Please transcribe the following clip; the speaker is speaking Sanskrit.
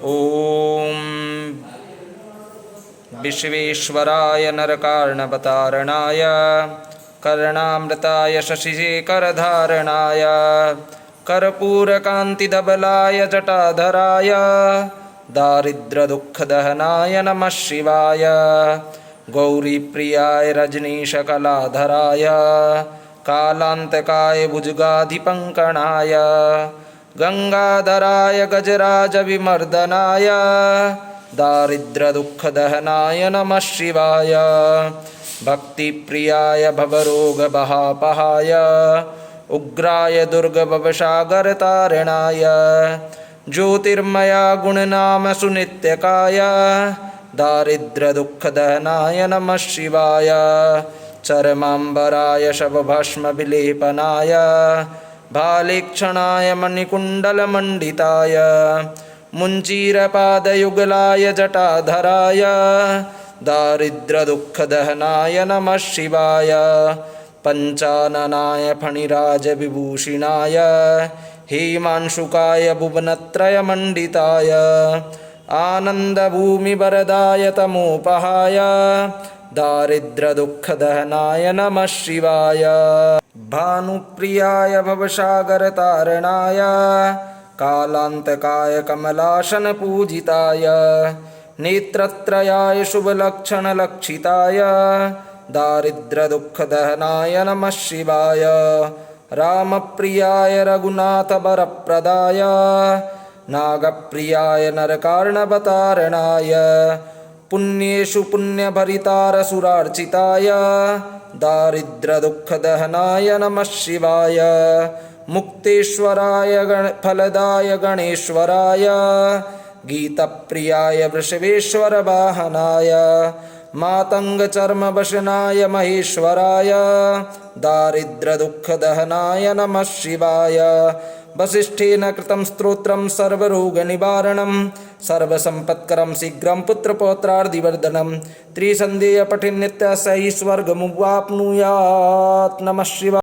ॐ विश्वेश्वराय नरकार्णवतारणाय कर्णामृताय शशिशेखरधारणाय कर्पूरकान्तिधवलाय जटाधराय दारिद्र्यदुःखदहनाय नमः शिवाय गौरीप्रियाय रजनीशकलाधराय कालान्तकाय भुजगाधिपङ्कणाय गंगाधराय गजराजविमर्दनाय दारिद्र्यदुःखदहनाय नमः शिवाय भक्तिप्रियाय भवरोगभहापहाय उग्राय दुर्गभवसागरतारणाय ज्योतिर्मया गुणनाम सुनित्यकाय दारिद्र्यदुःखदहनाय नमः शिवाय चरमाम्बराय शवभस्मविलेपनाय भालेक्षणाय मणिकुण्डलमण्डिताय मुञ्चीरपादयुगलाय जटाधराय दारिद्र्यदुःखदहनाय नमः शिवाय पञ्चाननाय फणिराजविभूषिणाय हेमांशुकाय भुवनत्रयमण्डिताय आनन्दभूमिवरदाय तमोपहाय दारिद्र्यदुःखदहनाय नमः शिवाय भानुप्रियाय भवसागरतारणाय कालान्तकाय कमलासनपूजिताय नेत्रत्रयाय शुभलक्षणलक्षिताय दारिद्र्यदुःखदहनाय नमः शिवाय रामप्रियाय रघुनाथवरप्रदाय नागप्रियाय नरकार्णवतारणाय पुण्येषु पुण्यभरितारसुरार्चिताय दारिद्र्यदुःखदहनाय नमः शिवाय मुक्तेश्वराय फलदाय गणेश्वराय गीतप्रियाय वृषभेश्वरवाहनाय मातङ्गचर्मवशनाय महेश्वराय दारिद्र्यदुःखदहनाय नमः शिवाय वसिष्ठेन कृतं स्तोत्रं सर्वरोगनिवारणं सर्वसम्पत्करं शीघ्रं पुत्रपौत्रार्दिवर्धनं त्रिसन्ध्येयपठेन्नित्यस्य हि स्वर्गमुवाप्नुयात्। नमः शिवाय।